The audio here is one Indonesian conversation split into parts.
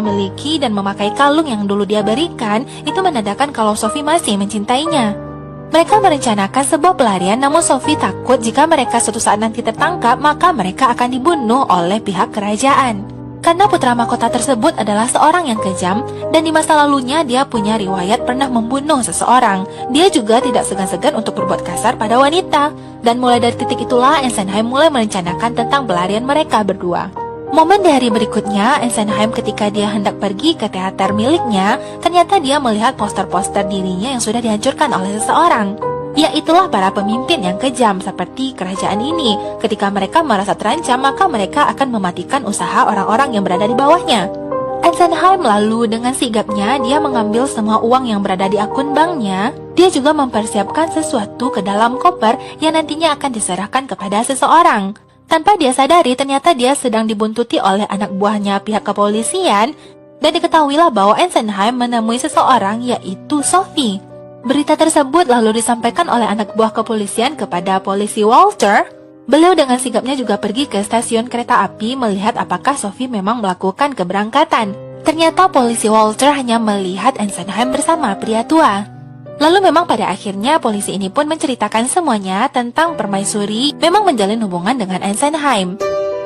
memiliki dan memakai kalung yang dulu dia berikan, itu menandakan kalau Sophie masih mencintainya. Mereka merencanakan sebuah pelarian, namun Sophie takut jika mereka suatu saat nanti tertangkap, maka mereka akan dibunuh oleh pihak kerajaan. Karena putra mahkota tersebut adalah seorang yang kejam, dan di masa lalunya dia punya riwayat pernah membunuh seseorang. Dia juga tidak segan-segan untuk berbuat kasar pada wanita. Dan mulai dari titik itulah Ensenheim mulai merencanakan tentang pelarian mereka berdua. Momen di hari berikutnya, Ensenheim ketika dia hendak pergi ke teater miliknya, ternyata dia melihat poster-poster dirinya yang sudah dihancurkan oleh seseorang. Yaitulah para pemimpin yang kejam seperti kerajaan ini. Ketika mereka merasa terancam, maka mereka akan mematikan usaha orang-orang yang berada di bawahnya. Ensenheim lalu dengan sigapnya dia mengambil semua uang yang berada di akun banknya. Dia juga mempersiapkan sesuatu ke dalam koper yang nantinya akan diserahkan kepada seseorang. Tanpa dia sadari, ternyata dia sedang dibuntuti oleh anak buahnya pihak kepolisian, dan diketahuilah bahwa Ensenheim menemui seseorang, yaitu Sophie. Berita tersebut lalu disampaikan oleh anak buah kepolisian kepada polisi Walter. Beliau dengan sigapnya juga pergi ke stasiun kereta api melihat apakah Sophie memang melakukan keberangkatan. Ternyata polisi Walter hanya melihat Ensenheim bersama pria tua. Lalu memang pada akhirnya polisi ini pun menceritakan semuanya tentang permaisuri memang menjalin hubungan dengan Ensenheim.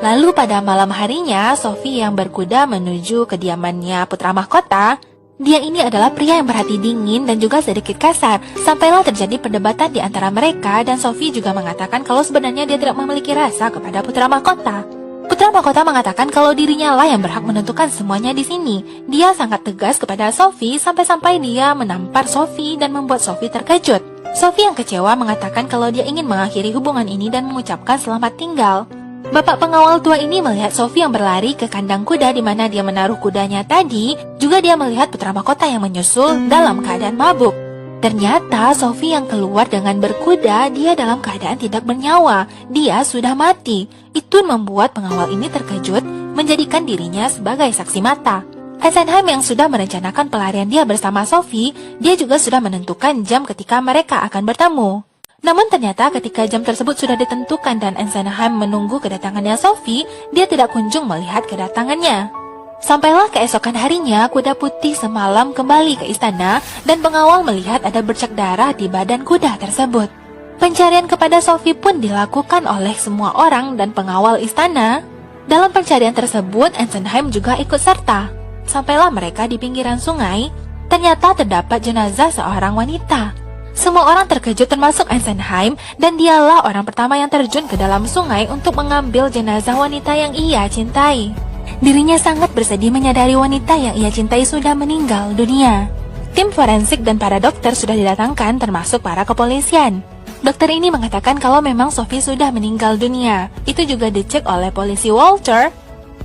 Lalu pada malam harinya, Sophie yang berkuda menuju kediamannya putra mahkota. Dia ini adalah pria yang berhati dingin dan juga sedikit kasar. Sampailah terjadi perdebatan di antara mereka, dan Sophie juga mengatakan kalau sebenarnya dia tidak memiliki rasa kepada putra mahkota. Putra mahkota mengatakan kalau dirinya lah yang berhak menentukan semuanya di sini. Dia sangat tegas kepada Sophie sampai-sampai dia menampar Sophie dan membuat Sophie terkejut. Sophie yang kecewa mengatakan kalau dia ingin mengakhiri hubungan ini dan mengucapkan selamat tinggal. Bapak pengawal tua ini melihat Sophie yang berlari ke kandang kuda di mana dia menaruh kudanya tadi. Juga dia melihat putra mahkota yang menyusul dalam keadaan mabuk. Ternyata Sophie yang keluar dengan berkuda, dia dalam keadaan tidak bernyawa. Dia sudah mati. Itu membuat pengawal ini terkejut, menjadikan dirinya sebagai saksi mata. Ensenheim yang sudah merencanakan pelarian dia bersama Sophie, dia juga sudah menentukan jam ketika mereka akan bertemu. Namun ternyata ketika jam tersebut sudah ditentukan dan Ensenheim menunggu kedatangannya Sophie, dia tidak kunjung melihat kedatangannya. Sampailah keesokan harinya, kuda putih semalam kembali ke istana dan pengawal melihat ada bercak darah di badan kuda tersebut. Pencarian kepada Sophie pun dilakukan oleh semua orang dan pengawal istana. Dalam pencarian tersebut, Ensenheim juga ikut serta. Sampailah mereka di pinggiran sungai, ternyata terdapat jenazah seorang wanita. Semua orang terkejut termasuk Ensenheim, dan dialah orang pertama yang terjun ke dalam sungai untuk mengambil jenazah wanita yang ia cintai. Dirinya sangat bersedih menyadari wanita yang ia cintai sudah meninggal dunia. Tim forensik dan para dokter sudah didatangkan termasuk para kepolisian. Dokter ini mengatakan kalau memang Sophie sudah meninggal dunia. Itu juga dicek oleh polisi Walter.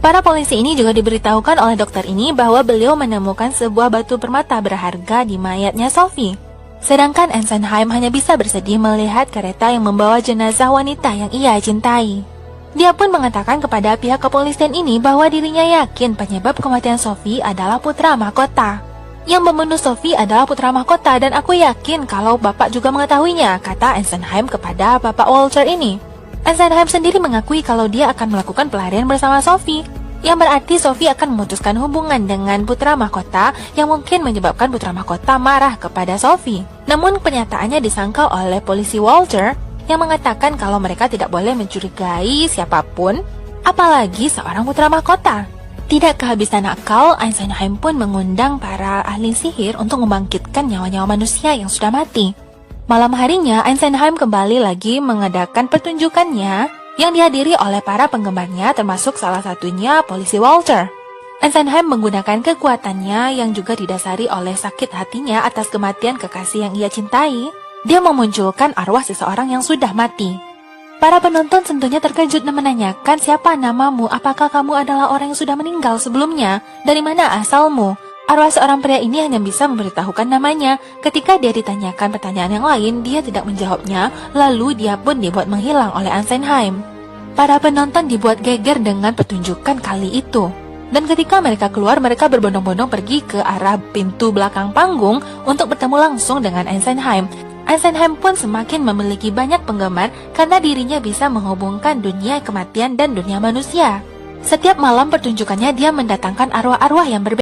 Para polisi ini juga diberitahukan oleh dokter ini bahwa beliau menemukan sebuah batu permata berharga di mayatnya Sophie. Sedangkan Ensenheim hanya bisa bersedih melihat kereta yang membawa jenazah wanita yang ia cintai. Dia pun mengatakan kepada pihak kepolisian ini bahwa dirinya yakin penyebab kematian Sophie adalah putra mahkota. Yang membunuh Sophie adalah putra mahkota, dan aku yakin kalau bapak juga mengetahuinya, kata Ensenheim kepada bapak Walter ini. Ensenheim sendiri mengakui kalau dia akan melakukan pelarian bersama Sophie, yang berarti Sophie akan memutuskan hubungan dengan putra mahkota yang mungkin menyebabkan putra mahkota marah kepada Sophie. Namun kenyataannya disangkal oleh polisi Walter yang mengatakan kalau mereka tidak boleh mencurigai siapapun, apalagi seorang putra mahkota. Tidak kehabisan akal, Ensenheim pun mengundang para ahli sihir untuk membangkitkan nyawa-nyawa manusia yang sudah mati. Malam harinya, Ensenheim kembali lagi mengadakan pertunjukannya yang dihadiri oleh para penggemarnya termasuk salah satunya polisi Walter. Ensenheim menggunakan kekuatannya yang juga didasari oleh sakit hatinya atas kematian kekasih yang ia cintai. Dia memunculkan arwah seseorang yang sudah mati. Para penonton tentunya terkejut dan menanyakan siapa namamu, apakah kamu adalah orang yang sudah meninggal sebelumnya, dari mana asalmu? Arwah seorang pria ini hanya bisa memberitahukan namanya. Ketika dia ditanyakan pertanyaan yang lain, dia tidak menjawabnya, lalu dia pun dibuat menghilang oleh Ensenheim. Para penonton dibuat geger dengan pertunjukan kali itu. Dan ketika mereka keluar, mereka berbondong-bondong pergi ke arah pintu belakang panggung untuk bertemu langsung dengan Ensenheim. Ensenheim pun semakin memiliki banyak penggemar karena dirinya bisa menghubungkan dunia kematian dan dunia manusia. Setiap malam pertunjukannya dia mendatangkan arwah-arwah yang berbeda.